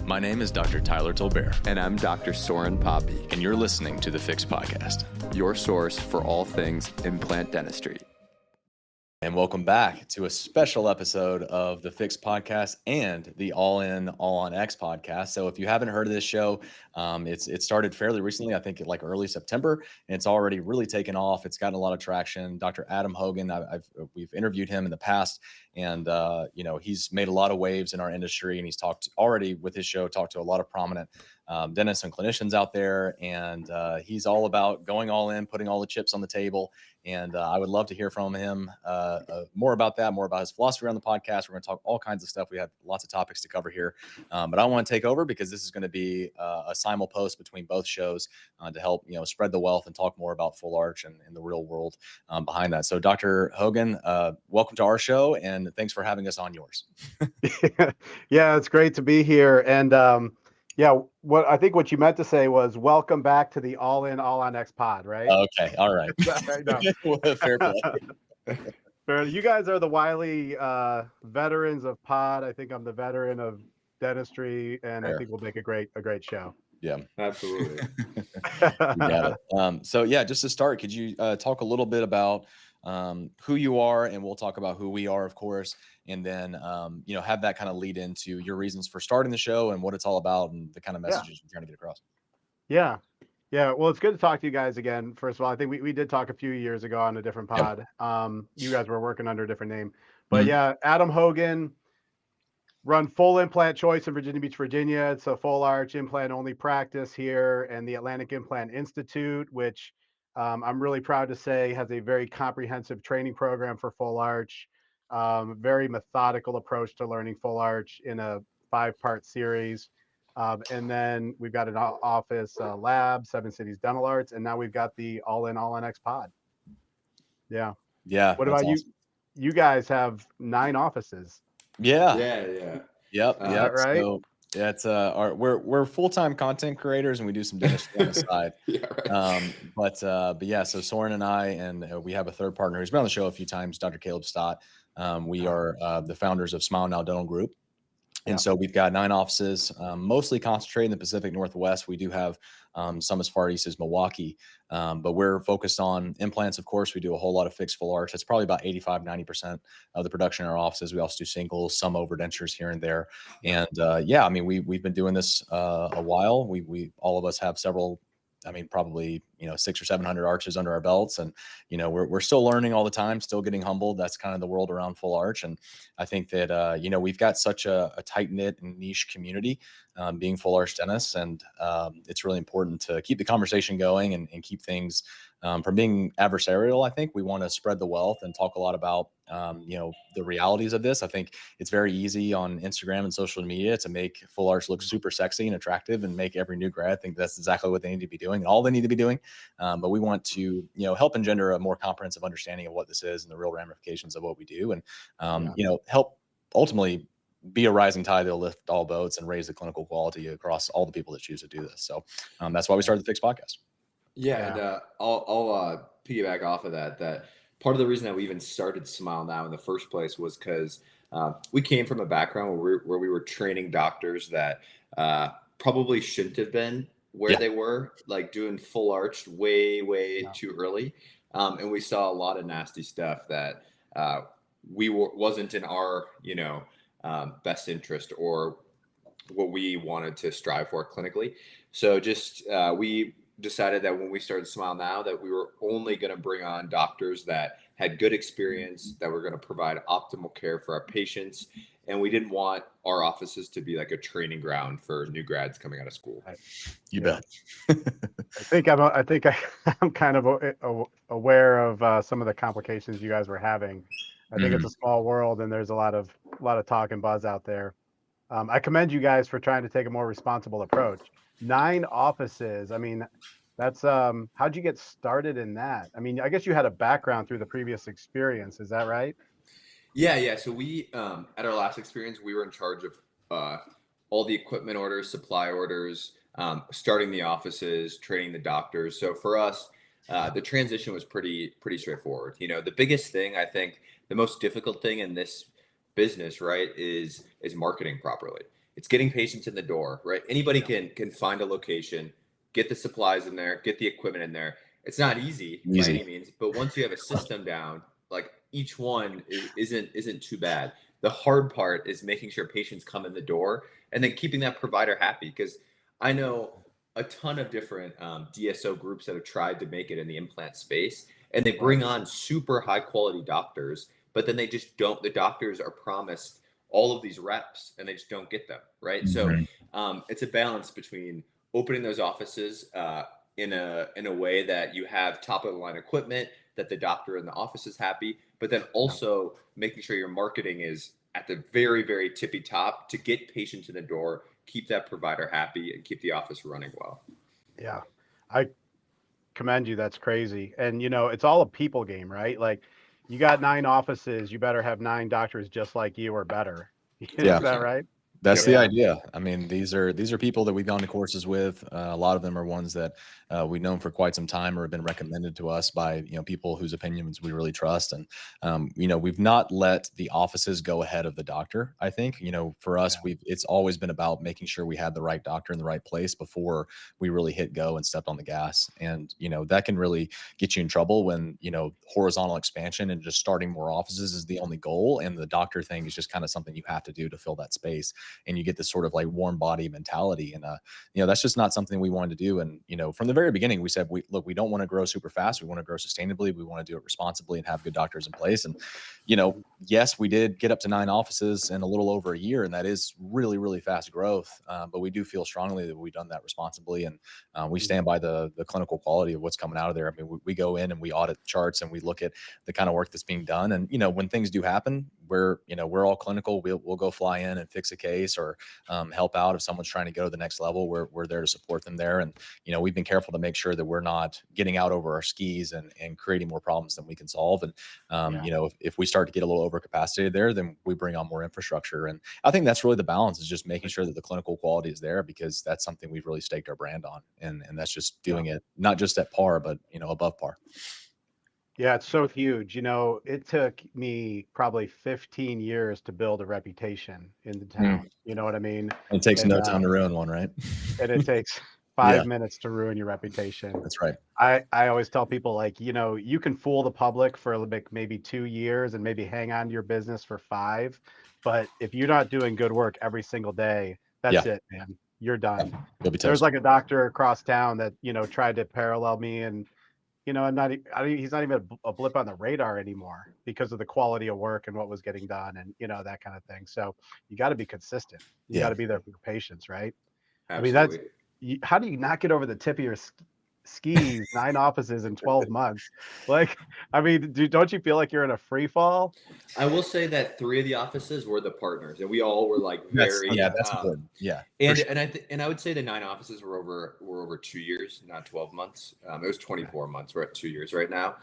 My name is Dr. Tyler Tolbert. And I'm Dr. Soren Paape. And you're listening to the Fix Podcast, your source for all things implant dentistry. And welcome back to a special episode of the Fix Podcast and the All In, All on X podcast. So if you haven't heard of this show, it started fairly recently, I think like early September, and it's already really taken off. It's gotten a lot of traction. Dr. Adam Hogan, we've interviewed him in the past, and he's made a lot of waves in our industry, and he's talked to a lot of prominent dentists and clinicians out there, and he's all about going all in, putting all the chips on the table. And I would love to hear from him more about that, more about his philosophy around the podcast. We're going to talk all kinds of stuff. We have lots of topics to cover here, but I want to take over because this is going to be a simul post between both shows to help spread the wealth and talk more about full arch and the real world behind that. So, Dr. Hogan, welcome to our show, and thanks for having us on yours. Yeah, it's great to be here, and what you meant to say was welcome back to the All In, All on X pod, right? Okay, all right. Fair play. You guys are the wily veterans of pod. I think I'm the veteran of dentistry, and I think we'll make a great show. Yeah, absolutely. You got it. So yeah, just to start, could you talk a little bit about who you are, and we'll talk about who we are, of course, and then have that kind of lead into your reasons for starting the show and what it's all about and the kind of messages you're trying to get across. Yeah. Well, it's good to talk to you guys again. First of all, I think we did talk a few years ago on a different pod. You guys were working under a different name, but yeah, Adam Hogan, run full implant choice in Virginia Beach, Virginia. It's a full arch implant only practice here, and the Atlantic Implant Institute, which I'm really proud to say has a very comprehensive training program for full arch, very methodical approach to learning full arch in a 5-part series. And then we've got an office lab, 7 Cities Dental Arts, and now we've got the All In, All on X pod. Yeah. What about you? Awesome. You guys have 9 offices. Yeah. Yep. Right. So yeah, it's we're full-time content creators, and we do some dentistry on the side. But yeah, so Soren and I, and we have a third partner who's been on the show a few times, Dr. Caleb Stott. We are the founders of Smile Now Dental Group. And so we've got 9 offices, mostly concentrated in the Pacific Northwest. We do have some as far east as Milwaukee, but we're focused on implants. Of course, we do a whole lot of fixed full arch. That's probably about 85-90% of the production in our offices. We also do singles, some overdentures here and there. And we've been doing this a while. We all of us have several, probably 600 or 700 arches under our belts, and we're still learning all the time, still getting humbled. That's kind of the world around full arch, and I think that we've got such a tight knit and niche community, being full arch dentists, and it's really important to keep the conversation going and keep things from being adversarial. I think we want to spread the wealth and talk a lot about the realities of this. I think it's very easy on Instagram and social media to make full arch look super sexy and attractive and make every new grad think that's exactly what they need to be doing and all they need to be doing. But we want to, help engender a more comprehensive understanding of what this is and the real ramifications of what we do, and help ultimately be a rising tide that'll lift all boats and raise the clinical quality across all the people that choose to do this. So that's why we started the Fix Podcast. Yeah. And I'll piggyback off of that part of the reason that we even started Smile Now in the first place was because we came from a background where we were training doctors that probably shouldn't have been where they were, like doing full arch way too early. And we saw a lot of nasty stuff that wasn't in our, best interest or what we wanted to strive for clinically. So just we decided that when we started Smile Now that we were only going to bring on doctors that had good experience, that were going to provide optimal care for our patients. And we didn't want our offices to be like a training ground for new grads coming out of school. You bet. I think I'm kind of aware of some of the complications you guys were having. I think it's a small world, and there's a lot of talk and buzz out there. I commend you guys for trying to take a more responsible approach. 9 offices. That's how'd you get started in that? I guess you had a background through the previous experience. Is that right? Yeah. So we, at our last experience, we were in charge of all the equipment orders, supply orders, starting the offices, training the doctors. So for us, the transition was pretty straightforward. The biggest thing, I think, the most difficult thing in this business, right, is marketing properly. it's getting patients in the door, right? Anybody can find a location, get the supplies in there, get the equipment in there. It's not easy by any means, but once you have a system down, like each one isn't too bad. The hard part is making sure patients come in the door and then keeping that provider happy. Because I know a ton of different DSO groups that have tried to make it in the implant space, and they bring on super high quality doctors, but then they just don't. The doctors are promised all of these reps, and they just don't get them, right? So it's a balance between opening those offices in a way that you have top of the line equipment, that the doctor in the office is happy, but then also making sure your marketing is at the very, very tippy top to get patients in the door, keep that provider happy, and keep the office running well. Yeah, I commend you. That's crazy. And it's all a people game, right? Like, you got 9 offices, you better have 9 doctors just like you or better. Is that right? That's the idea. I mean, these are people that we've gone to courses with. A lot of them are ones that we've known for quite some time or have been recommended to us by people whose opinions we really trust. And we've not let the offices go ahead of the doctor. I think for us, it's always been about making sure we had the right doctor in the right place before we really hit go and stepped on the gas. And that can really get you in trouble when horizontal expansion and just starting more offices is the only goal, and the doctor thing is just kind of something you have to do to fill that space. And you get this sort of like warm body mentality. And, that's just not something we wanted to do. And, from the very beginning, we said, we don't want to grow super fast. We want to grow sustainably. We want to do it responsibly and have good doctors in place. And, yes, we did get up to 9 offices in a little over a year, and that is really, really fast growth. But we do feel strongly that we've done that responsibly. And we stand by the clinical quality of what's coming out of there. I mean, we go in and we audit charts and we look at the kind of work that's being done. And, when things do happen, we're all clinical. We'll go fly in and fix a case or help out if someone's trying to go to the next level. We're there to support them there. And, we've been careful to make sure that we're not getting out over our skis and creating more problems than we can solve. And, if we start to get a little overcapacity there, then we bring on more infrastructure. And I think that's really the balance, is just making sure that the clinical quality is there, because that's something we've really staked our brand on. And that's just doing it not just at par, but, above par. Yeah, it's so huge. It took me probably 15 years to build a reputation in the town. You know what I mean? It takes no time to ruin one, right? And it takes 5 minutes to ruin your reputation. That's right. I always tell people, like, you can fool the public for like maybe 2 years and maybe hang on to your business for 5. But if you're not doing good work every single day, that's it, man. You're done. There's like a doctor across town that, tried to parallel me, and he's not even a blip on the radar anymore because of the quality of work and what was getting done, and that kind of thing. So you got to be consistent. You got to be there for your patients, right? Absolutely. I mean, how do you not get over the tip of your skis 9 offices in 12 months? Like, I mean, don't you feel like you're in a free fall? I will say that 3 of the offices were the partners, and we all were like very that's important. And I would say the 9 offices were over 2 years, not 12 months. It was 24 months. We're at 2 years right now.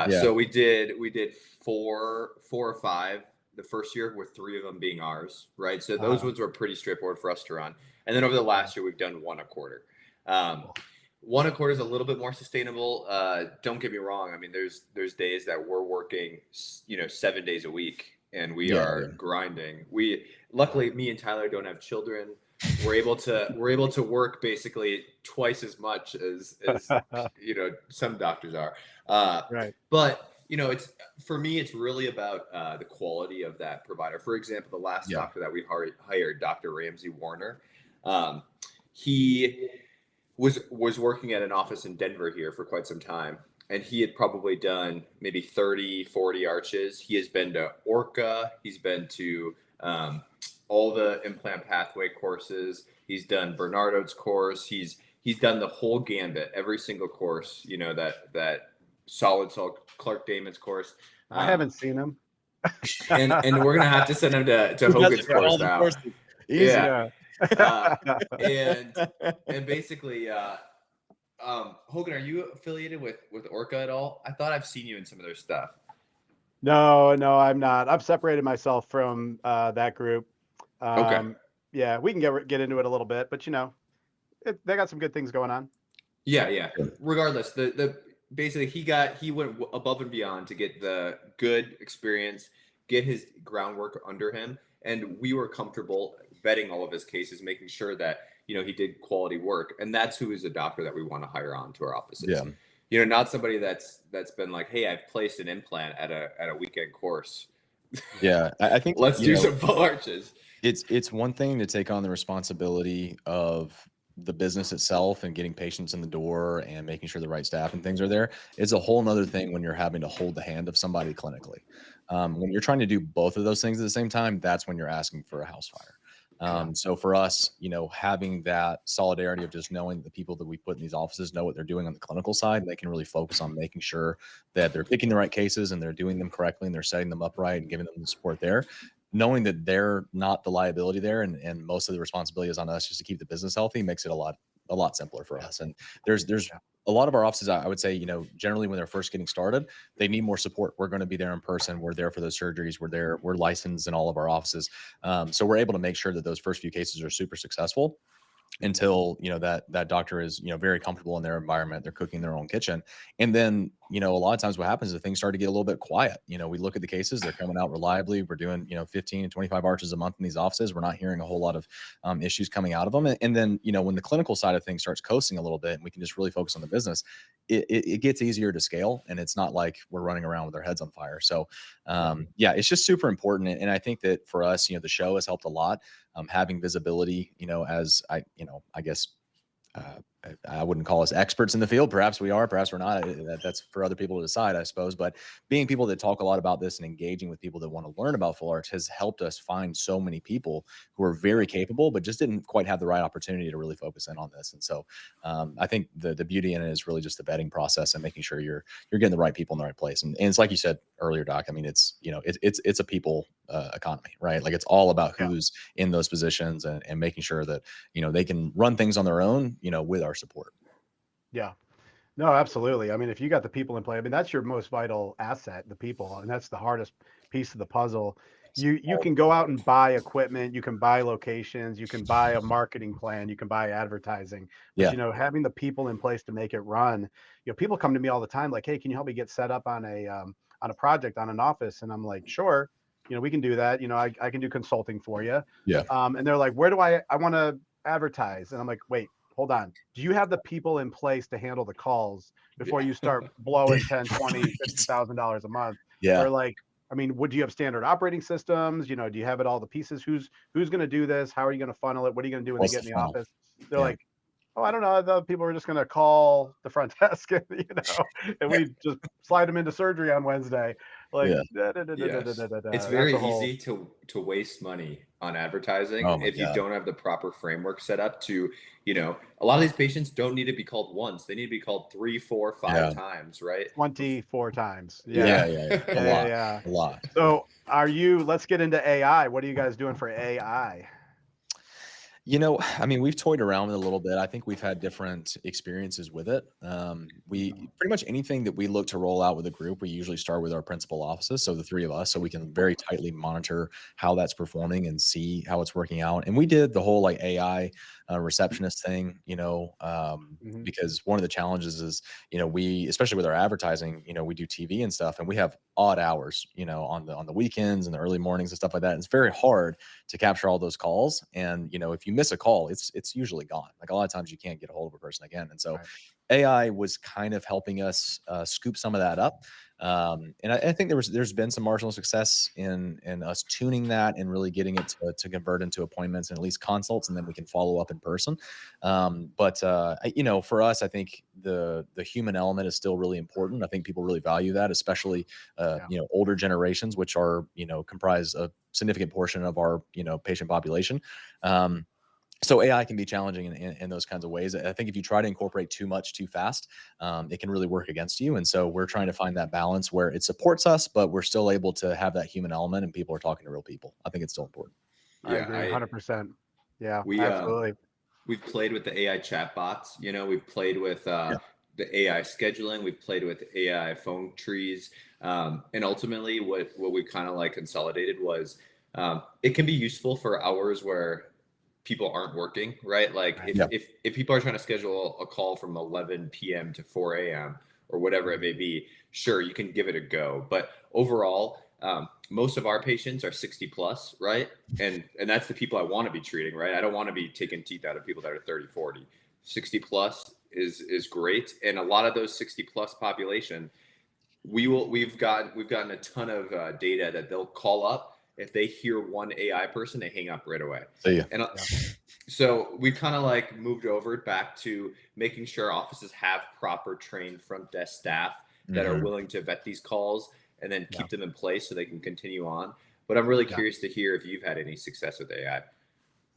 So we did 4 or 5 the first year, with 3 of them being ours, right? So those ones were pretty straightforward for us to run. And then over the last year, we've done 1 a quarter. 1 a quarter is a little bit more sustainable. Don't get me wrong. I mean, there's days that we're working, 7 days a week, and we are grinding. Luckily, me and Tyler don't have children. We're able to work basically twice as much as some doctors are. Right. But for me, it's really about the quality of that provider. For example, the last doctor that we hired, Dr. Ramsey Warner, he was working at an office in Denver here for quite some time, and he had probably done maybe 30, 40 arches. He has been to Orca. He's been to all the implant pathway courses. He's done Bernardo's course. He's done the whole gambit, every single course, that solid salt Clark Damon's course. I haven't seen him. and we're going to have to send him to Hogan's course now. Easy. And basically, Hogan, are you affiliated with Orca at all? I thought I've seen you in some of their stuff. No, I'm not. I've separated myself from that group. Okay. Yeah, we can get into it a little bit, but they got some good things going on. Yeah. Regardless, basically he went above and beyond to get the good experience, get his groundwork under him, and we were comfortable vetting all of his cases, making sure that, he did quality work. And that's who is a doctor that we want to hire on to our offices. Yeah. Not somebody that's been like, hey, I've placed an implant at a weekend course. Yeah. I think, let's do some full arches. It's one thing to take on the responsibility of the business itself and getting patients in the door and making sure the right staff and things are there. It's a whole nother thing when you're having to hold the hand of somebody clinically. When you're trying to do both of those things at the same time, that's when you're asking for a house fire. So for us, having that solidarity of just knowing that the people that we put in these offices know what they're doing on the clinical side, and they can really focus on making sure that they're picking the right cases and they're doing them correctly and they're setting them up right and giving them the support there. Knowing that they're not the liability there and most of the responsibility is on us just to keep the business healthy makes it a lot simpler for us. And there's a lot of our offices, I would say, generally when they're first getting started, they need more support. We're going to be there in person. We're there for those surgeries. We're licensed in all of our offices. So we're able to make sure that those first few cases are super successful until that doctor is very comfortable in their environment. They're cooking their own kitchen. And then a lot of times what happens is things start to get a little bit quiet. We look at the cases, they're coming out reliably. We're doing 15 and 25 arches a month in these offices. We're not hearing a whole lot of issues coming out of them. And then when the clinical side of things starts coasting a little bit and we can just really focus on the business, it gets easier to scale, and it's not like we're running around with our heads on fire. So it's just super important. And I think that for us, the show has helped a lot. Having visibility, as I guess I wouldn't call us experts in the field. Perhaps we are, perhaps we're not. That's for other people to decide, I suppose. But being people that talk a lot about this and engaging with people that want to learn about full arch has helped us find so many people who are very capable, but just didn't quite have the right opportunity to really focus in on this. And so I think the beauty in it is really just the vetting process and making sure you're getting the right people in the right place. And it's like you said earlier, Doc. I mean, it's a people economy, right? Like it's all about who's in those positions and making sure that they can run things on their own, with our support. Yeah. No, absolutely. I mean, if you got the people in play, I mean, that's your most vital asset, the people, and that's the hardest piece of the puzzle. You can go out and buy equipment, you can buy locations, you can buy a marketing plan, you can buy advertising. But having the people in place to make it run, people come to me all the time like, hey, can you help me get set up on a project, on an office? And I'm like, sure, we can do that. I can do consulting for you. Yeah. And they're like, where do I want to advertise? And I'm like, wait, hold on. Do you have the people in place to handle the calls before you start blowing $10, $20, $50,000 a month? Yeah. Or like, I mean, would you have standard operating systems? Do you have it all the pieces? Who's going to do this? How are you going to funnel it? What are you going to do when they get in the office? They're like, oh, I don't know. The people are just going to call the front desk, and we just slide them into surgery on Wednesday. Like, it's very easy to waste money on advertising if you don't have the proper framework set up to, a lot of these patients don't need to be called once. They need to be called 3, 4, 5 times, right? 24 times. A lot. So let's get into AI. What are you guys doing for AI? I mean, we've toyed around with it a little bit. I think we've had different experiences with it. We pretty much anything that we look to roll out with a group, we usually start with our principal offices. So the three of us, so we can very tightly monitor how that's performing and see how it's working out. And we did the whole like AI receptionist thing, because one of the challenges is, we, especially with our advertising, we do TV and stuff, and we have odd hours, on the weekends and the early mornings and stuff like that. And it's very hard to capture all those calls. And, if you miss a call, it's usually gone. Like a lot of times you can't get a hold of a person again. And so AI was kind of helping us scoop some of that up. And I think there's been some marginal success in us tuning that and really getting it to convert into appointments and at least consults, and then we can follow up in person. But for us, I think the human element is still really important. I think people really value that, especially older generations, which are comprise a significant portion of our patient population. So AI can be challenging in those kinds of ways. I think if you try to incorporate too much too fast, it can really work against you. And so we're trying to find that balance where it supports us, but we're still able to have that human element and people are talking to real people. I think it's still important. I agree 100%. Yeah, absolutely. We've played with the AI chatbots. We've played with the AI scheduling. We've played with AI phone trees. And ultimately what we kind of like consolidated was it can be useful for hours where people aren't working, right? Like if people are trying to schedule a call from 11 p.m. to 4 a.m. or whatever it may be, sure, you can give it a go. But overall, most of our patients are 60 plus, right? And that's the people I want to be treating, right? I don't want to be taking teeth out of people that are 30, 40. 60 plus is great. And a lot of those 60 plus population, we've gotten a ton of data that they'll call up if they hear one AI person, they hang up right away. See ya. And so we kind of like moved over back to making sure offices have proper trained front desk staff that are willing to vet these calls and then keep them in place so they can continue on. But I'm really curious to hear if you've had any success with AI.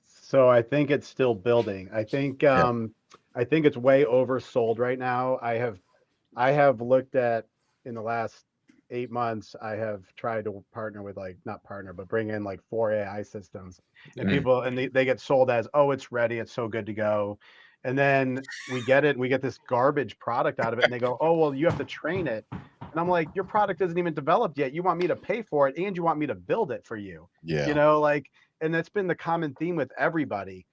So I think it's still building. I think it's way oversold right now. I have looked at, in the last 8 months, I have tried to partner with, like, not partner, but bring in like 4 AI systems, and people, and they get sold as, oh, it's ready, it's so good to go. And then we get this garbage product out of it, and they go, oh, well, you have to train it. And I'm like, your product isn't even developed yet. You want me to pay for it, and you want me to build it for you. You know, like, and that's been the common theme with everybody.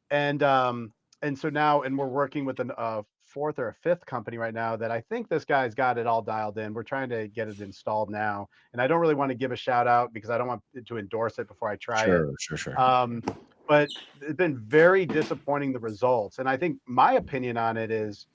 And so now, and we're working with a fourth or a fifth company right now that I think this guy's got it all dialed in. We're trying to get it installed now, and I don't really want to give a shout out because I don't want to endorse it before I try it. Sure. But it's been very disappointing, the results. And I think my opinion on it is,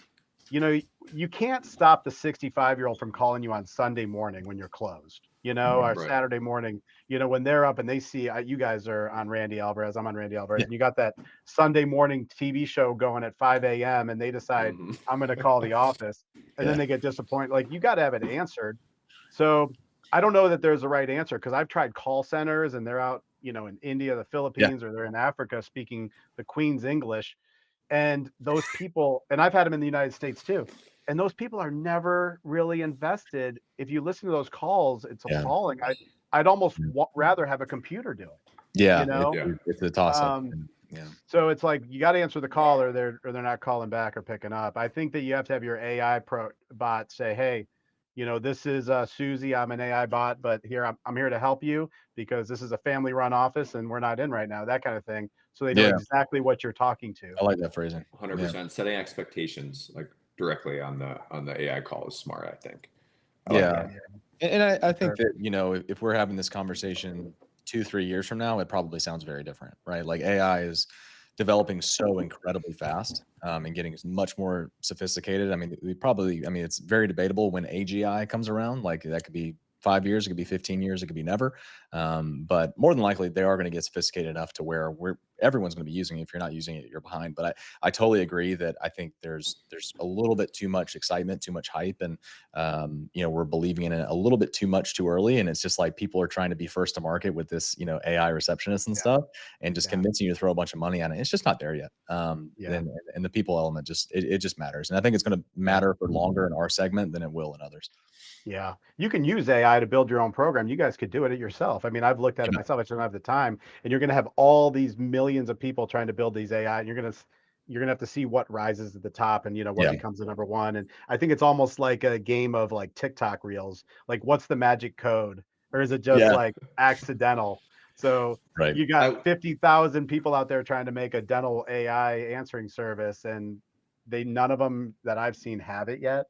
you know, you can't stop the 65-year-old from calling you on Sunday morning when you're closed, you know, or Saturday morning, you know, when they're up and they see you guys are on Randy Alvarez, I'm on Randy Alvarez, and you got that Sunday morning TV show going at 5 a.m. and they decide, I'm going to call the office, and then they get disappointed. Like, you got to have it answered. So I don't know that there's a right answer, because I've tried call centers and they're out, you know, in India, the Philippines, or they're in Africa speaking the Queen's English. And those people, and I've had them in the United States too, and those people are never really invested. If you listen to those calls, it's appalling. I'd almost rather have a computer do it. You know, it's a toss up. So it's like, you got to answer the call, or they're not calling back or picking up. I think that you have to have your AI bot say, hey, you know, this is Susie. I'm an AI bot, but here I'm here to help you because this is a family run office and we're not in right now, that kind of thing. So they know exactly what you're talking to. I like that phrasing. 100%. Setting expectations like directly on the AI call is smart, I think. And I think that, you know, if we're having this conversation 2-3 years from now, it probably sounds very different, right? Like, AI is developing so incredibly fast, and getting much more sophisticated. I mean, it's very debatable when AGI comes around. Like, that could be 5 years, it could be 15 years, it could be never. But more than likely, they are going to get sophisticated enough to where everyone's going to be using it. If you're not using it, you're behind. But I totally agree that I think there's a little bit too much excitement, too much hype, and you know, we're believing in it a little bit too much too early. And it's just like, people are trying to be first to market with this, you know, AI receptionist and stuff, and just convincing you to throw a bunch of money on it. It's just not there yet. And the people element it just matters. And I think it's going to matter for longer in our segment than it will in others. Yeah, you can use AI to build your own program. You guys could do it yourself. I mean, I've looked at it myself. I just don't have the time. And you're going to have all these millions of people trying to build these AI, and you're going to have to see what rises at the top, and, you know, what becomes the number one. And I think it's almost like a game of like TikTok reels. Like, what's the magic code, or is it just like accidental? So you got 50,000 people out there trying to make a dental AI answering service, and none of them that I've seen have it yet.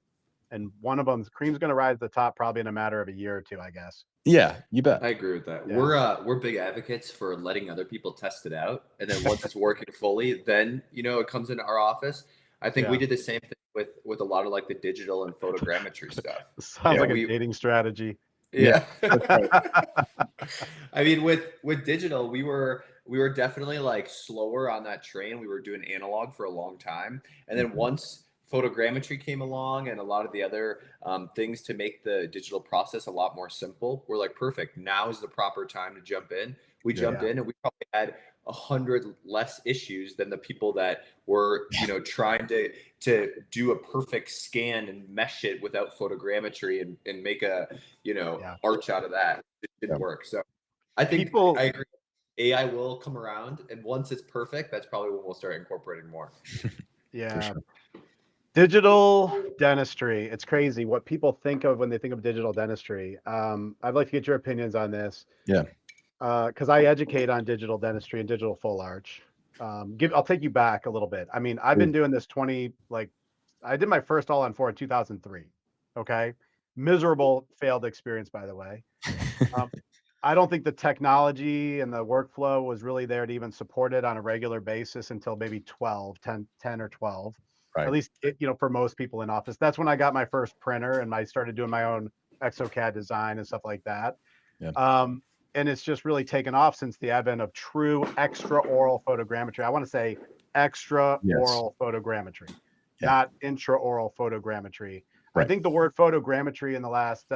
And one of them's cream's going to rise to the top probably in a matter of a year or two, I guess. Yeah, you bet. I agree with that. We're big advocates for letting other people test it out, and then once it's working fully, then, you know, it comes into our office. I think we did the same thing with a lot of like the digital and photogrammetry stuff. Sounds like a dating strategy. Yeah. I mean, with digital, we were definitely like slower on that train. We were doing analog for a long time, and then once photogrammetry came along and a lot of the other things to make the digital process a lot more simple, we're like, perfect, now is the proper time to jump in. We jumped in, and we probably had 100 less issues than the people that were, you know, trying to do a perfect scan and mesh it without photogrammetry and make a, you know, arch out of that. It didn't work. So I think I agree. AI will come around, and once it's perfect, that's probably when we'll start incorporating more. Yeah. Digital dentistry. It's crazy what people think of when they think of digital dentistry. I'd like to get your opinions on this. Yeah. Because I educate on digital dentistry and digital full arch. I'll take you back a little bit. I mean, I've been doing this I did my first all-on-4 in 2003. Okay. Miserable failed experience, by the way. I don't think the technology and the workflow was really there to even support it on a regular basis until maybe 10 or 12. At Right. least, for most people in office. That's when I got my first printer and I started doing my own exocad design and stuff like that. Yeah. And it's just really taken off since the advent of true extraoral photogrammetry. I want to say Yes. extraoral photogrammetry, Yeah. not intraoral photogrammetry. I Right. think the word photogrammetry in the last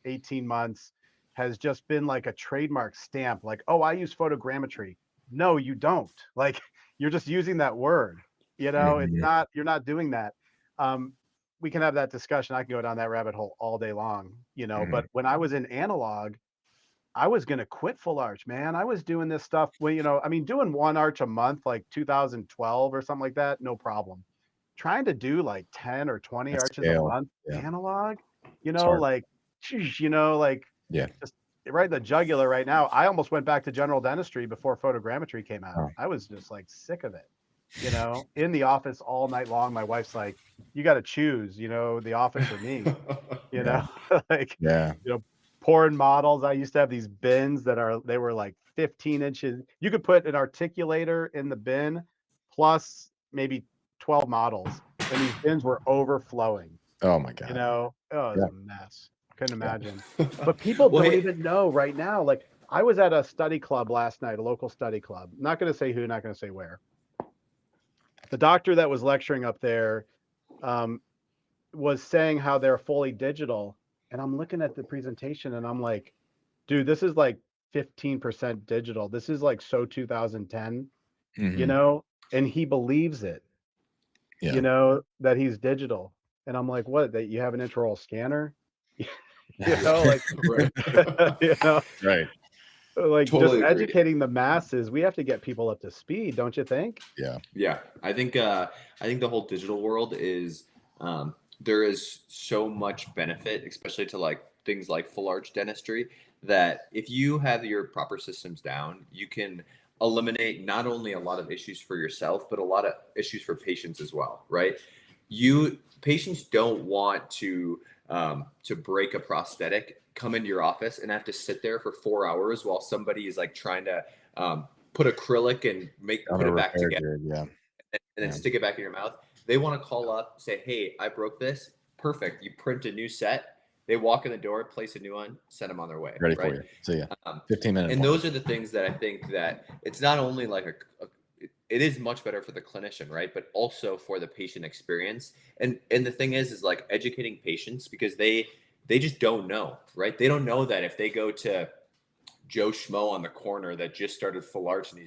18 months has just been like a trademark stamp, like, oh, I use photogrammetry. No, you don't. Like, you're just using that word. It's Mhm. not, you're not doing that. We can have that discussion. I can go down that rabbit hole all day long, Mhm. but when I was in analog, I was going to quit full arch, man. I was doing this stuff when, doing one arch a month, like 2012 or something like that, no problem. Trying to do like 10 or 20 At arches a scale. month Yeah. analog, It's hard. like, like Yeah. just right in the jugular right now. I almost went back to general dentistry before photogrammetry came out. Oh. I was just like sick of it, in the office all night long. My wife's like, you got to choose, the office or me, Yeah. like, Yeah. pouring models. I used to have these bins they were like 15 inches. You could put an articulator in the bin plus maybe 12 models, and these bins were overflowing. Oh my God. Oh, it was Yeah. a mess. Couldn't Yeah. imagine. But people Well, don't hey- even know right now. Like, I was at a study club last night, a local study club. Not going to say who, not going to say where. The doctor that was lecturing up there was saying how they're fully digital. And I'm looking at the presentation and I'm like, dude, this is like 15% digital. This is like so 2010, Mhm. and he believes it, Yeah. that he's digital. And I'm like, what, that you have an intraoral scanner? Like, Right. Right. like just Totally agree. educating the masses. We have to get people up to speed, don't you think? Yeah. Yeah, I think the whole digital world is there is so much benefit, especially to like things like full arch dentistry, that if you have your proper systems down, you can eliminate not only a lot of issues for yourself, but a lot of issues for patients as well, right? Patients don't want to break a prosthetic, come into your office and have to sit there for 4 hours while somebody is like trying to put acrylic and On put a it back repair together grid. Yeah. and then Yeah. stick it back in your mouth. They want to call up, say, "Hey, I broke this. Perfect." You print a new set. They walk in the door, place a new one, send them on their way. Ready for Right. you. So yeah. Um, 15-minute and appointment. those are the things that I think that it's not only like it is much better for the clinician, right? But also for the patient experience. And the thing is like educating patients because they just don't know, right? They don't know that if they go to Joe Schmo on the corner that just started full arch and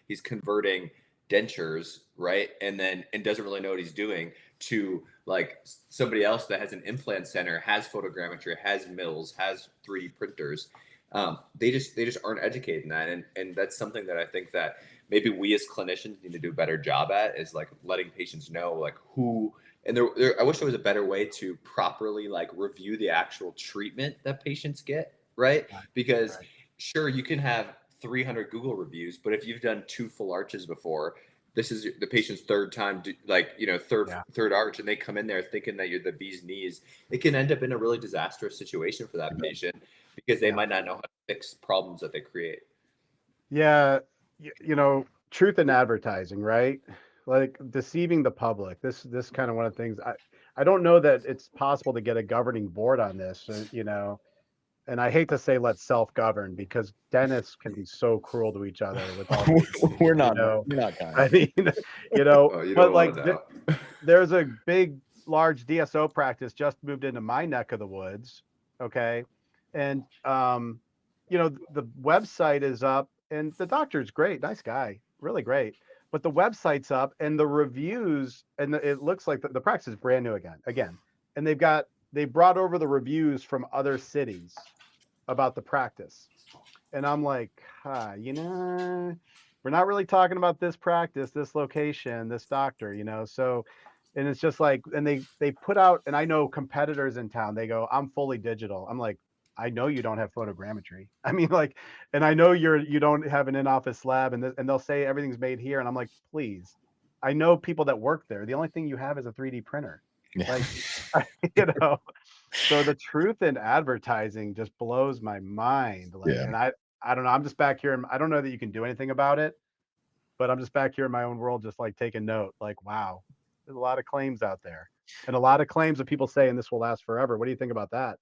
he's converting dentures, right? And doesn't really know what he's doing to like somebody else that has an implant center, has photogrammetry, has mills, has 3D printers. They just aren't educated in that. And that's something that I think that maybe we as clinicians need to do a better job at is like letting patients know like who and I wish there was a better way to properly like review the actual treatment that patients get, right? Because Right. sure, you can have 300 Google reviews, but if you've done 2 full arches before, this is the patient's third time, third arch, and they come in there thinking that you're the bee's knees. It can end up in a really disastrous situation for that patient because they Yeah. might not know how to fix problems that they create. Yeah, truth in advertising, right? Like deceiving the public. This kind of one of the things I don't know that it's possible to get a governing board on this, and I hate to say let's self-govern because dentists can be so cruel to each other with all this, We're you not. know. We're not kind. I mean, Oh, you but don't like want to doubt. there's a big, large DSO practice just moved into my neck of the woods. Okay. And, the website is up and the doctor's great. Nice guy. Really great. But the website's up and the reviews, and it looks like the practice is brand new again. And they brought over the reviews from other cities about the practice. And I'm like, we're not really talking about this practice, this location, this doctor, So, and it's just like, and they put out, and I know competitors in town, they go, I'm fully digital. I'm like, I know you don't have photogrammetry. I mean, like, and I know you don't have an in-office lab, and they'll say everything's made here, and I'm like, please, I know people that work there. The only thing you have is a 3D printer, Yeah. like, you know. So the truth in advertising just blows my mind. Like, Yeah. and I don't know. I'm just back here and I don't know that you can do anything about it, but I'm just back here in my own world, just like taking note. Like, wow, there's a lot of claims out there, and a lot of claims of people saying this will last forever. What do you think about that?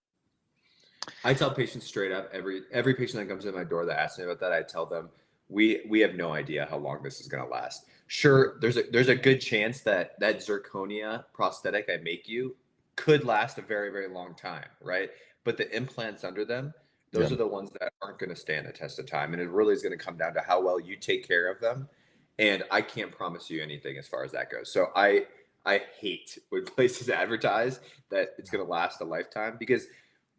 I tell patients straight up, every patient that comes in my door that asks me about that, I tell them we have no idea how long this is going to last. Sure, there's a good chance that that zirconia prosthetic I make you could last a very, very long time, right? But the implants under them, Yeah. those are the ones that aren't going to stand the test of time, and it really is going to come down to how well you take care of them. And I can't promise you anything as far as that goes. So I hate when places advertise that it's going to last a lifetime, because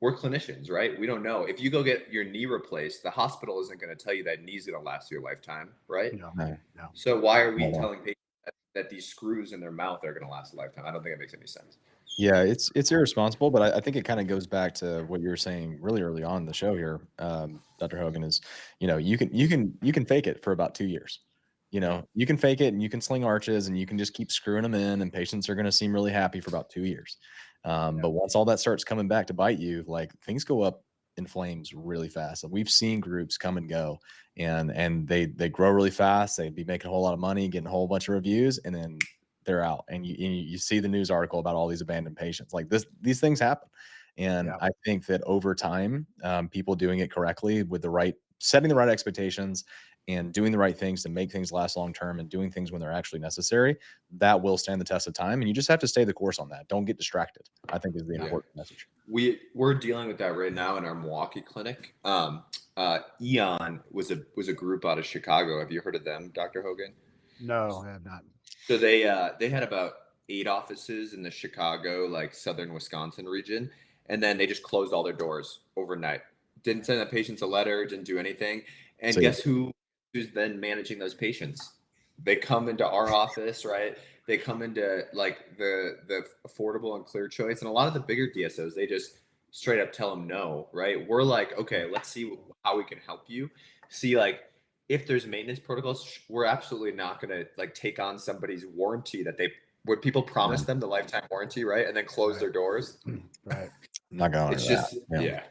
we're clinicians, right? We don't know. If you go get your knee replaced, the hospital isn't going to tell you that knee's going to last your lifetime, right? No, No. no. So why are we No. telling patients that these screws in their mouth are going to last a lifetime? I don't think it makes any sense. Yeah, it's irresponsible, but I think it kind of goes back to what you were saying really early on in the show here, Dr. Hogan, is, you can fake it for about 2 years. You can fake it and you can sling arches and you can just keep screwing them in, and patients are going to seem really happy for about 2 years. But once all that starts coming back to bite you, like, things go up in flames really fast. And we've seen groups come and go, and they grow really fast. They'd be making a whole lot of money, getting a whole bunch of reviews, and then they're out, and you see the news article about all these abandoned patients. Like, these things happen. And Yeah. I think that over time, people doing it correctly, with setting the right expectations and doing the right things to make things last long term, and doing things when they're actually necessary, that will stand the test of time. And you just have to stay the course on that. Don't get distracted, I think, is the important message. We're dealing with that right now in our Milwaukee clinic. Eon was a group out of Chicago. Have you heard of them, Dr. Hogan? No, I have not. So they had about 8 offices in the Chicago, like, southern Wisconsin region, and then they just closed all their doors overnight. Didn't send the patients a letter, didn't do anything. And So, guess who's then managing those patients? They come into our office, right? They come into, like, the affordable and clear choice, and a lot of the bigger DSOs, they just straight up tell them no, right? We're like, okay, let's see how we can help you. See, like, if there's maintenance protocols, we're absolutely not going to, like, take on somebody's warranty where people promise them the lifetime warranty, right, and then close their doors. Right. I'm not going It's to just that. yeah.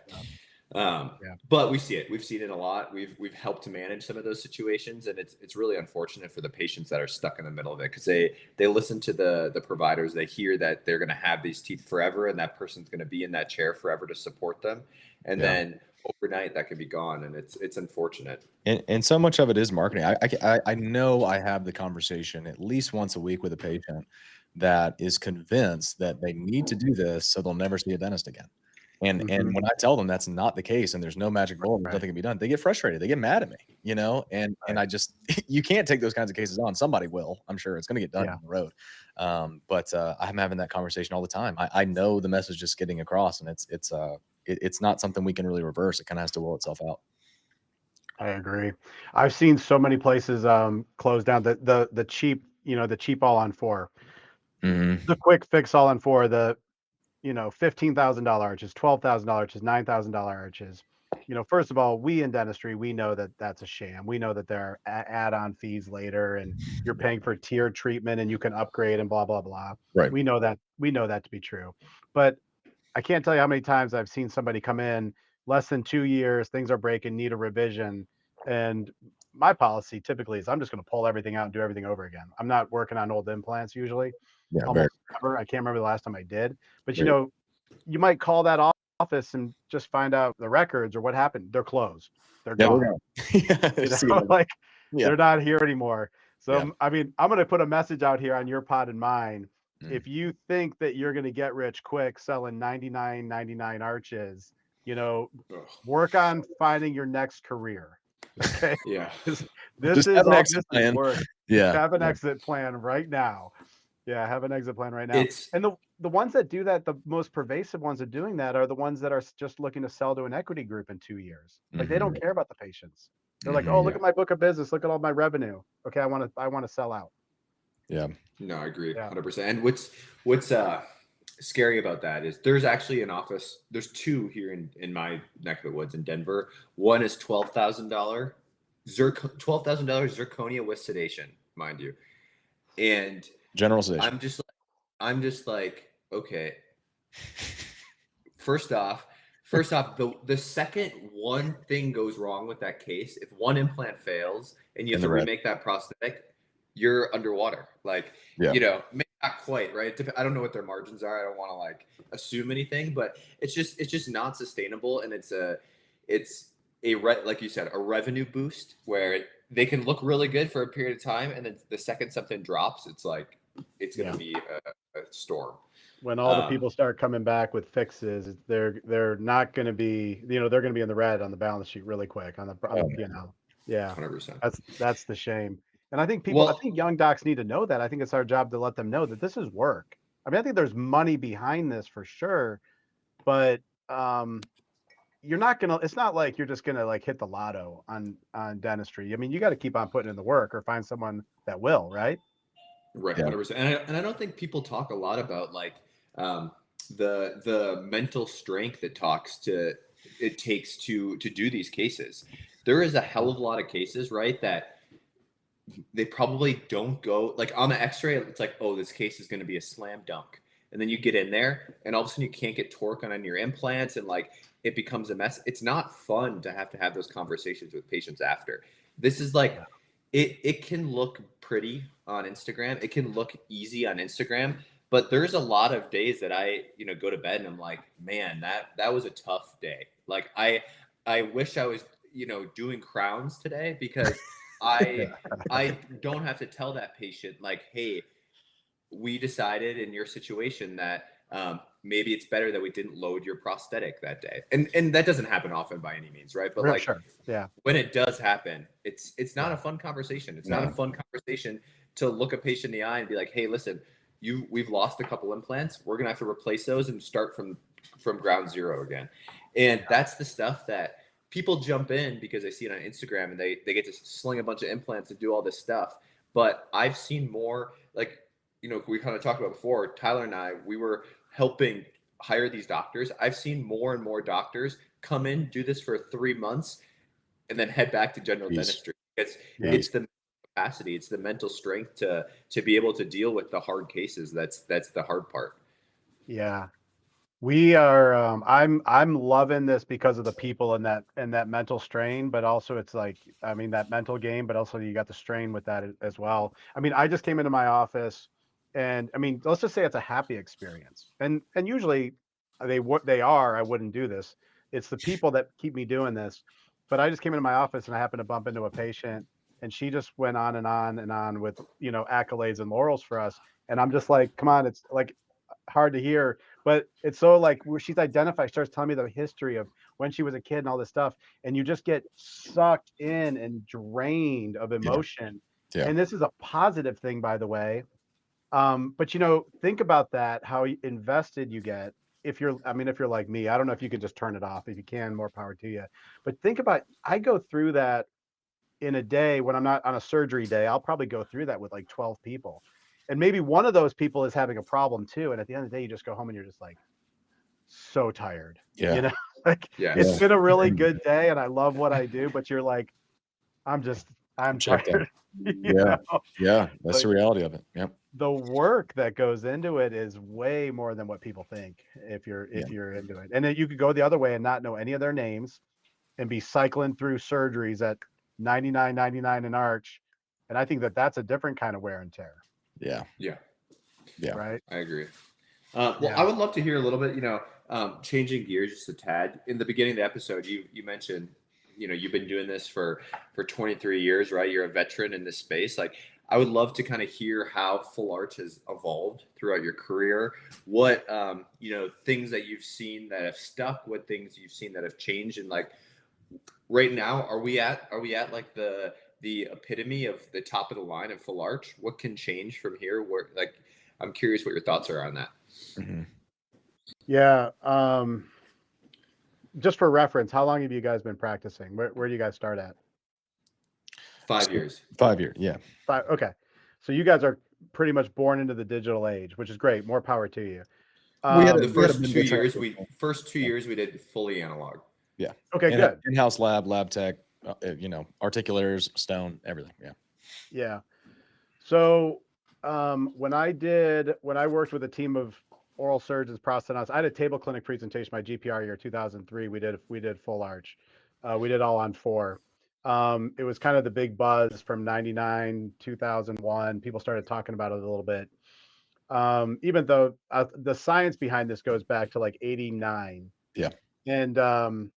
Yeah. But we see it. We've seen it a lot. We've helped to manage some of those situations, and it's really unfortunate for the patients that are stuck in the middle of it, because they listen to the providers. They hear that they're going to have these teeth forever, and that person's going to be in that chair forever to support them, and then overnight that could be gone, and it's unfortunate. And so much of it is marketing. I know I have the conversation at least once a week with a patient that is convinced that they need to do this so they'll never see a dentist again. And when I tell them that's not the case, and there's no magic bullet, there's nothing can be done, they get frustrated. They get mad at me, and I just you can't take those kinds of cases on. Somebody will. I'm sure it's going to get done down the road. But I'm having that conversation all the time. I know the message is getting across, and it's not something we can really reverse. It kind of has to will itself out. I agree. I've seen so many places close down. The cheap, the cheap all on four, the quick fix all on four, the $15,000 arches, $12,000 arches, $9,000 arches. First of all, we in dentistry, we know that that's a sham. We know that there are add-on fees later, and you're paying for tiered treatment, and you can upgrade and blah blah blah. Right. We know that to be true, but I can't tell you how many times I've seen somebody come in less than 2 years, things are breaking, need a revision, and my policy typically is I'm just going to pull everything out and do everything over again. I'm not working on old implants usually. Yeah. Almost never. I can't remember the last time I did. But Very. you might call that office and just find out the records or what happened. They're closed. They're Yeah, gone. Like, Yeah. they're not here anymore. So Yeah. I mean, I'm going to put a message out here on your pod and mine. If you think that you're going to get rich quick selling 99.99 arches, work on finding your next career. Okay. Yeah. This Just have an all exit this is plan. work. Yeah. Have an exit plan right now. Yeah, have an exit plan right now. It's And the ones that do that, the most pervasive ones of doing that are the ones that are just looking to sell to an equity group in 2 years. Like, they don't care about the patients. They're like, oh, look at my book of business. Look at all my revenue. Okay, I want to sell out. Yeah. No, I agree, Yeah. 100%. And what's scary about that is there's actually an office. There's 2 here in my neck of the woods in Denver. One is $12,000 zirconia with sedation, mind you, and General sedation. I'm just like, okay, first off, the second one thing goes wrong with that case, if one implant fails and you have to remake that prosthetic, you're underwater. Like, maybe not quite, right? I don't know what their margins are. I don't want to like assume anything, but it's just not sustainable, and it's like you said, a revenue boost where they can look really good for a period of time, and then the second something drops, it's like it's going to be a storm. When all the people start coming back with fixes, they're not going to be, they're going to be in the red on the balance sheet really quick on the P&L. Yeah, 100%. That's the shame. And I think I think young docs need to know that. I think it's our job to let them know that this is work. I mean, I think there's money behind this for sure, but you're not gonna. It's not like you're just gonna like hit the lotto on dentistry. I mean, you got to keep on putting in the work or find someone that will, right? Right, 100%. And I don't think people talk a lot about like the mental strength it takes to do these cases. There is a hell of a lot of cases, right, that they probably don't go like on the x-ray. It's like, oh, this case is going to be a slam dunk. And then you get in there and all of a sudden you can't get torque on your implants and like it becomes a mess. It's not fun to have those conversations with patients after. This is like, it can look pretty on Instagram. It can look easy on Instagram, but there's a lot of days that I, go to bed and I'm like, man, that was a tough day. Like I wish I was, doing crowns today because I don't have to tell that patient like, hey, we decided in your situation that maybe it's better that we didn't load your prosthetic that day. And that doesn't happen often by any means, right? But when it does happen, it's not a fun conversation. It's not a fun conversation to look a patient in the eye and be like, hey, listen, we've lost a couple implants. We're gonna have to replace those and start from ground zero again. And that's the stuff that people jump in because they see it on Instagram and they get to sling a bunch of implants and do all this stuff. But I've seen more like, we kind of talked about before, Tyler and I, we were helping hire these doctors. I've seen more and more doctors come in, do this for 3 months, and then head back to general dentistry. It's the capacity, it's the mental strength to be able to deal with the hard cases. That's the hard part. Yeah. We are I'm loving this because of the people and that mental strain, but also it's like, I mean, that mental game, but also you got the strain with that as well. I mean, I just came into my office and I mean, let's just say it's a happy experience. And usually I wouldn't do this. It's the people that keep me doing this. But I just came into my office and I happened to bump into a patient and she just went on and on and on with, accolades and laurels for us. And I'm just like, come on, it's like hard to hear, but it's so like where she's identified, starts telling me the history of when she was a kid and all this stuff, and you just get sucked in and drained of emotion. And this is a positive thing, by the way. But think about that, how invested you get if you're like me. I don't know if you can just turn it off. If you can, more power to you. But think about, I go through that in a day. When I'm not on a surgery day, I'll probably go through that with like 12 people. And maybe one of those people is having a problem too. And at the end of the day, you just go home and you're just like so tired. It's been a really good day and I love what I do, but you're like, I'm tired. That's the reality of it. The work that goes into it is way more than what people think if you're into it. And then you could go the other way and not know any of their names and be cycling through surgeries at $99.99 an arch. And I think that's a different kind of wear and tear. Yeah. Right. I agree. I would love to hear a little bit, changing gears just a tad. In the beginning of the episode, you mentioned, you've been doing this for 23 years, right? You're a veteran in this space. Like, I would love to kind of hear how full arch has evolved throughout your career. What, things that you've seen that have stuck, what things you've seen that have changed. And like right now, are we at like the epitome of the top of the line of full arch? What can change from here? Where, like, I'm curious what your thoughts are on that. Mm-hmm. Yeah. Just for reference, how long have you guys been practicing? Where do you guys start at? 5 years. 5 years. Yeah. 5. Okay. So you guys are pretty much born into the digital age, which is great. More power to you. The first 2 years we did fully analog. Yeah. Okay, good. In-house lab tech, articulators, stone, everything. Yeah. Yeah. So when I worked with a team of oral surgeons, prosthodontists. I had a table clinic presentation my GPR year 2003. We did full arch. We did all on 4. It was kind of the big buzz from 99, 2001. People started talking about it a little bit. Even though the science behind this goes back to like 89. Yeah. And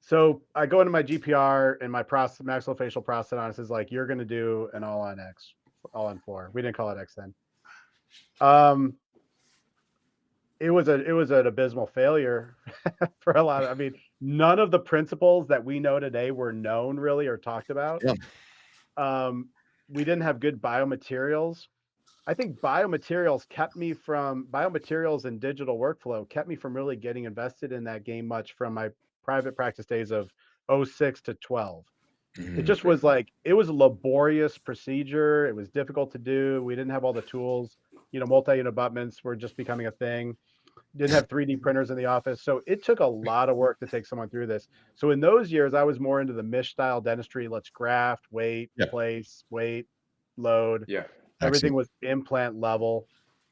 so I go into my GPR, and my maxillofacial prosthodontist is like, you're going to do an all on X, all on 4. We didn't call it X then. It was an abysmal failure for a lot of, I mean, none of the principles that we know today were known really or talked about. Yeah. We didn't have good biomaterials. I think biomaterials and digital workflow kept me from really getting invested in that game much from my private practice days of 06 to 12. It just was like, it was a laborious procedure. It was difficult to do. We didn't have all the tools. Multi-unit abutments were just becoming a thing. Didn't have 3D printers in the office. So it took a lot of work to take someone through this. So in those years, I was more into the Mish style dentistry. Let's graft, wait, place, wait, load. Yeah. Everything was implant level.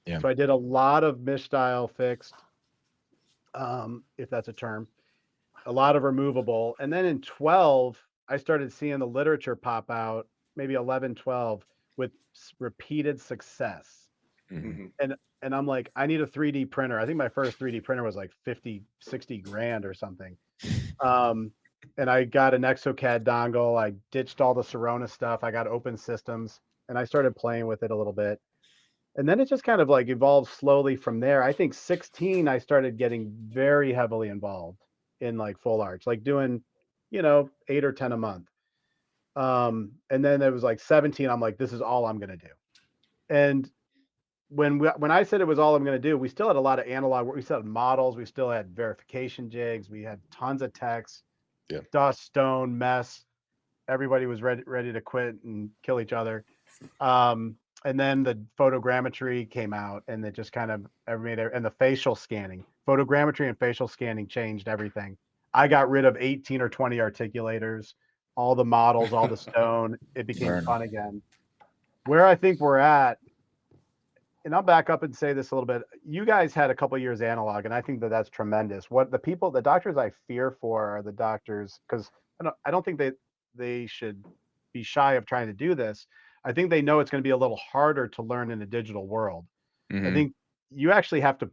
Yeah. So I did a lot of Mish style fixed, if that's a term, a lot of removable. And then in 12, I started seeing the literature pop out, maybe 11, 12, with repeated success. And I'm like, I need a 3D printer. I think my first 3D printer was like 50, 60 grand or something. And I got an ExoCAD dongle. I ditched all the Sirona stuff. I got open systems, and I started playing with it a little bit. And then it just kind of like evolved slowly from there. I think 16, I started getting very heavily involved in like full arch, like doing, 8 or 10 a month. And then it was like 17, I'm like, this is all I'm going to do. And when I said it was all I'm going to do, we still had a lot of analog work. We still had models. We still had verification jigs. We had tons of techs, dust, stone, mess. Everybody was ready to quit and kill each other. And then the photogrammetry came out, and it just kind of and the facial scanning, photogrammetry and facial scanning changed everything. I got rid of 18 or 20 articulators, all the models, all the stone. It became fun again. Where I think we're at, and I'll back up and say this a little bit. You guys had a couple of years analog, and I think that that's tremendous. What the doctors I fear for are the doctors, because I don't think they should be shy of trying to do this. I think they know it's going to be a little harder to learn in a digital world. I think you actually have to,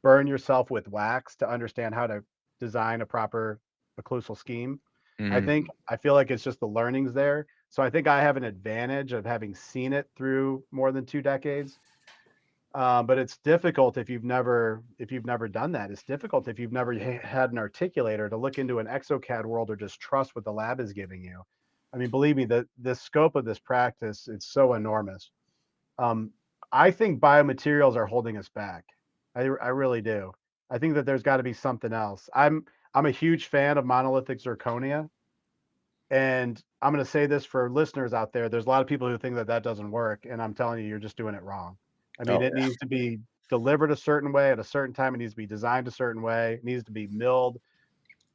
burn yourself with wax to understand how to design a proper occlusal scheme. I feel like it's just the learnings there. So I think I have an advantage of having seen it through more than 2 decades. But it's difficult if you've never done that. It's difficult if you've never had an articulator to look into an ExoCAD world or just trust what the lab is giving you. I mean, believe me, the scope of this practice, it's so enormous. I think biomaterials are holding us back. I really do. I think that there's got to be something else. I'm a huge fan of monolithic zirconia. And I'm going to say this for listeners out there. There's a lot of people who think that doesn't work. And I'm telling you, you're just doing it wrong. I mean, it needs to be delivered a certain way at a certain time. It needs to be designed a certain way. It needs to be milled,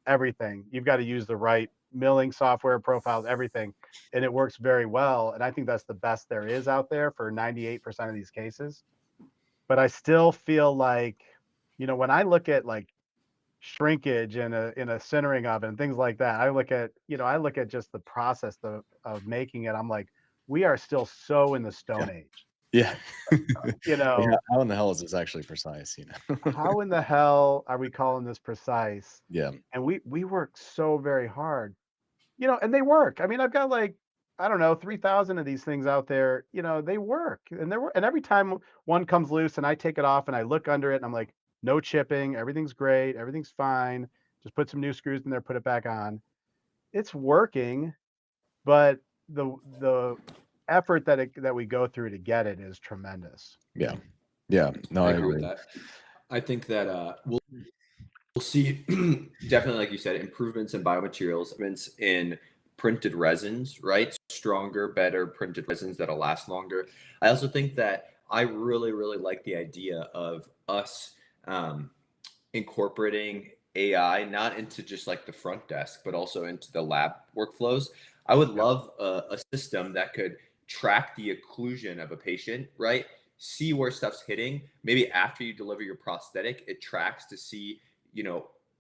everything. You've got to use the right milling software, profiles, everything. And it works very well. And I think that's the best there is out there for 98% of these cases. But I still feel like, when I look at like shrinkage in a sintering oven, things like that, I look at just the process of making it. I'm like, we are still so in the Stone Age. Yeah. How in the hell is this actually precise? How in the hell are we calling this precise? Yeah. And we work so very hard, and they work. I mean, I've got like, I don't know, 3,000 of these things out there. They work, and every time one comes loose and I take it off and I look under it and I'm like, no chipping, everything's great, everything's fine. Just put some new screws in there, put it back on. It's working, but the effort that we go through to get it is tremendous. Yeah. No, I agree with that. I think that we'll see definitely, like you said, improvements in biomaterials, improvements in printed resins, right? Stronger, better printed resins that'll last longer. I also think that I really, really like the idea of us incorporating AI, not into just like the front desk, but also into the lab workflows. I would love a system that could track the occlusion of a patient, right? see where stuff's hitting. Maybe after you deliver your prosthetic, it tracks to see,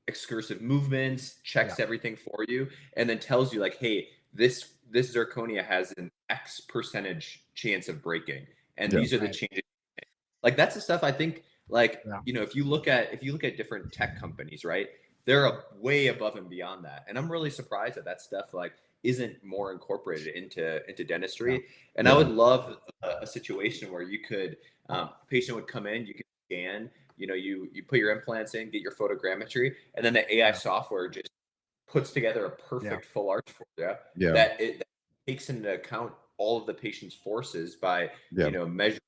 excursive movements, checks everything for you, and then tells you like, hey, this zirconia has an X percentage chance of breaking, and these are the changes. Like that's the stuff I think, like, if you look at different tech companies, right, they're way above and beyond that. And I'm really surprised that stuff like isn't more incorporated into dentistry. And I would love a situation where you could, patient would come in, you could scan, you put your implants in, get your photogrammetry, and then the AI software just puts together a perfect full arch for you that takes into account all of the patient's forces by measuring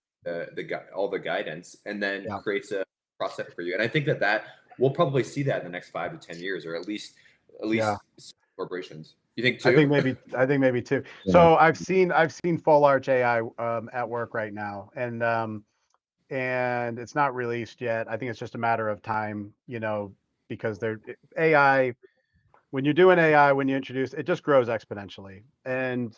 all the guidance, and then creates a prosthetic for you. And I think that we'll probably see that in the next 5 to 10 years, or at least corporations. You think too? I think maybe too. So I've seen full arch AI at work right now, and it's not released yet. I think it's just a matter of time, because AI, when you're doing AI, when you introduce it, just grows exponentially. And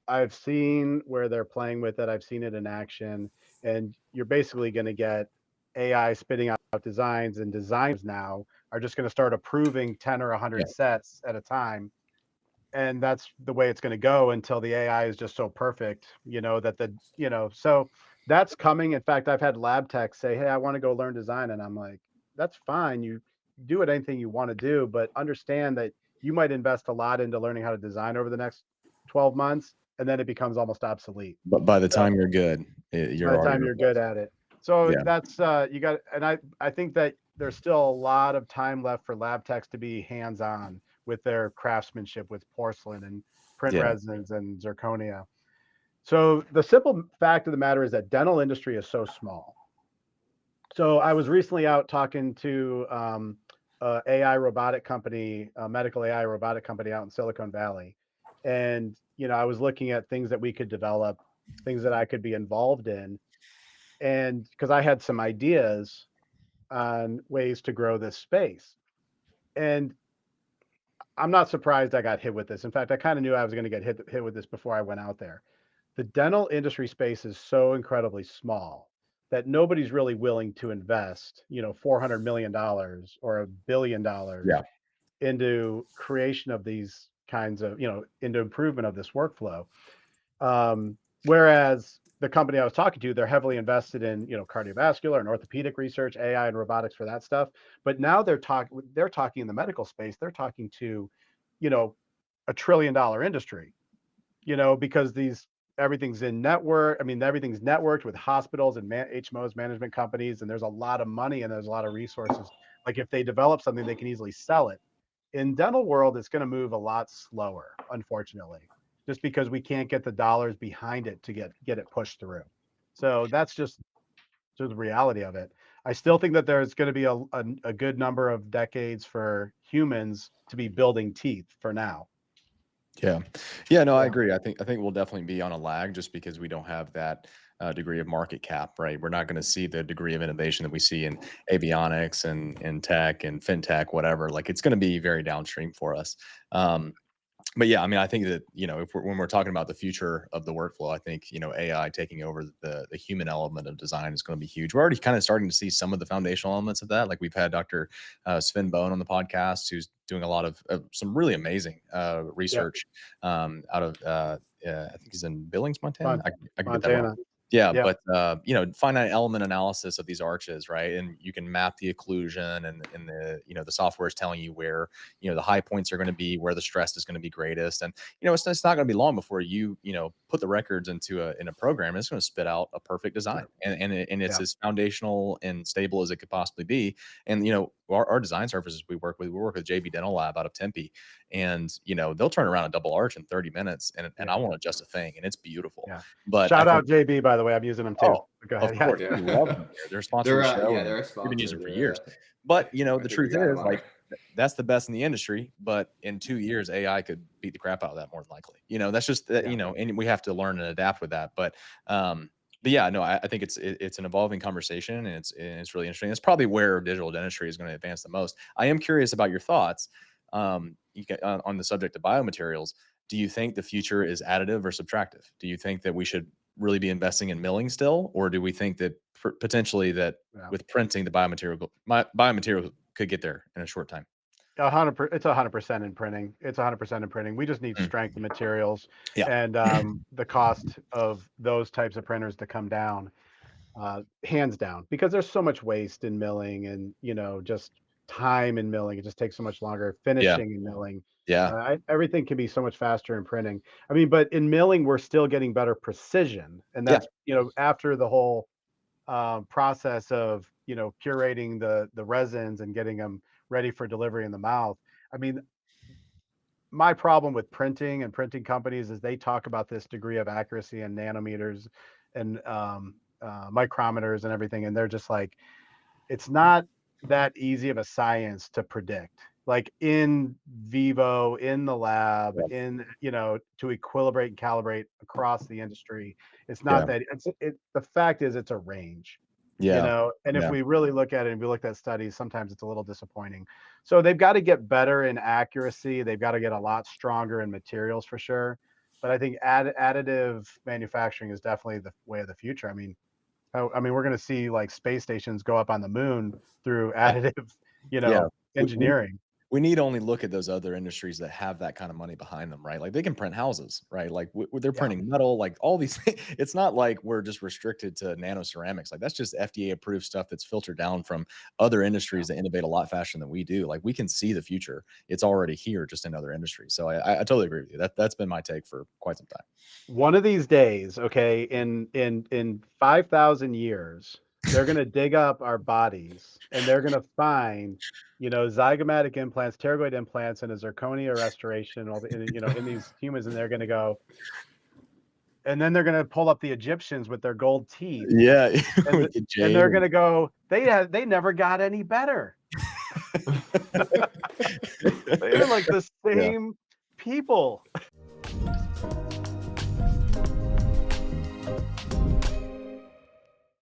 I've seen where they're playing with it. I've seen it in action, and you're basically going to get AI spitting out designs, and designs now are just going to start approving 10 or 100 sets at a time. And that's the way it's going to go until the AI is just so perfect, so that's coming. In fact, I've had lab techs say, hey, I want to go learn design. And I'm like, that's fine. You do anything you want to do, but understand that you might invest a lot into learning how to design over the next 12 months, and then it becomes almost obsolete. But by the time you're good, by the time you're good at it. So that's you got, and I think that there's still a lot of time left for lab techs to be hands-on with their craftsmanship with porcelain and print resins and zirconia. So the simple fact of the matter is that dental industry is so small. So I was recently out talking to AI robotic company, a medical AI robotic company out in Silicon Valley. And, I was looking at things that we could develop, things that I could be involved in. And because I had some ideas on ways to grow this space. And I'm not surprised I got hit with this. In fact, I kind of knew I was going to get hit with this before I went out there. The dental industry space is so incredibly small that nobody's really willing to invest, $400 million or $1 billion into creation of these kinds of, into improvement of this workflow. Whereas the company I was talking to, they're heavily invested in, cardiovascular and orthopedic research, AI and robotics for that stuff. But now they're talking in the medical space. They're talking to, $1 trillion industry, because everything's in network. I mean, everything's networked with hospitals and HMOs, management companies, and there's a lot of money and there's a lot of resources. Like if they develop something, they can easily sell it. In dental world, it's going to move a lot slower, unfortunately, just because we can't get the dollars behind it to get it pushed through. So that's just the reality of it. I still think that there's going to be a good number of decades for humans to be building teeth for now. No, I agree. I think we'll definitely be on a lag just because we don't have that degree of market cap, right? We're not going to see the degree of innovation that we see in avionics and in tech and fintech, whatever. Like it's going to be very downstream for us. But yeah, I mean, I think that, when we're talking about the future of the workflow, I think, AI taking over the human element of design is going to be huge. We're already kind of starting to see some of the foundational elements of that. Like we've had Dr. Sven Bone on the podcast, who's doing a lot of some really amazing research out of, I think he's in Billings, Montana. I can get that wrong. But finite element analysis of these arches, right? And you can map the occlusion, and the the software is telling you where the high points are going to be, where the stress is going to be greatest, and it's not going to be long before you put the records into a program. And it's going to spit out a perfect design, and it's as foundational and stable as it could possibly be. And our design services we work with JB Dental Lab out of Tempe, and they'll turn around a double arch in 30 minutes, and I won't adjust a thing, and it's beautiful. But shout out JB, by the way, I'm using them too. Go ahead. Of course, we love them. They're sponsoring the show. They're a sponsor. We've been using them for years. But the truth is, like, that's the best in the industry. But in 2 years, AI could beat the crap out of that more than likely. That's just and we have to learn and adapt with that. But yeah, no, I think it's an evolving conversation, and it's really interesting. It's probably where digital dentistry is going to advance the most. I am curious about your thoughts on the subject of biomaterials. Do you think the future is additive or subtractive? Do you think that we should really be investing in milling still, or do we think that potentially that with printing, the biomaterial could get there in a short time? It's 100% in printing. It's 100% in printing. We just need strength of materials, Yeah. and the cost of those types of printers to come down, hands down, because there's so much waste in milling, and just time in milling. It just takes so much longer. Yeah. Finishing and milling. Yeah. Everything can be so much faster in printing. I mean, but in milling, we're still getting better precision, and that's after the whole process of curating the resins and getting them ready for delivery in the mouth. I mean, my problem with printing and printing companies is they talk about this degree of accuracy in nanometers and micrometers and everything, and they're just like, it's not that easy of a science to predict. Like in vivo, in the lab, to equilibrate and calibrate across the industry, it's not that. The fact is, it's a range. And if we really look at it and we looked at studies, sometimes it's a little disappointing. So they've got to get better in accuracy. They've got to get a lot stronger in materials for sure. But I think additive manufacturing is definitely the way of the future. I mean, we're going to see like space stations go up on the moon through additive, engineering. We need only look at those other industries that have that kind of money behind them, right? Like they can print houses, right? Like they're printing metal, like all these things. It's not like we're just restricted to nano ceramics. Like that's just FDA approved stuff that's filtered down from other industries that innovate a lot faster than we do. Like we can see the future. It's already here, just in other industries. So I totally agree with you. That's been my take for quite some time. One of these days, okay, in 5,000 years, they're going to dig up our bodies and they're going to find zygomatic implants, pterygoid implants, and a zirconia restoration, in these humans, and they're going to go, and then they're going to pull up the Egyptians with their gold teeth. Yeah, and they're going to go, they never got any better. They're like the same people.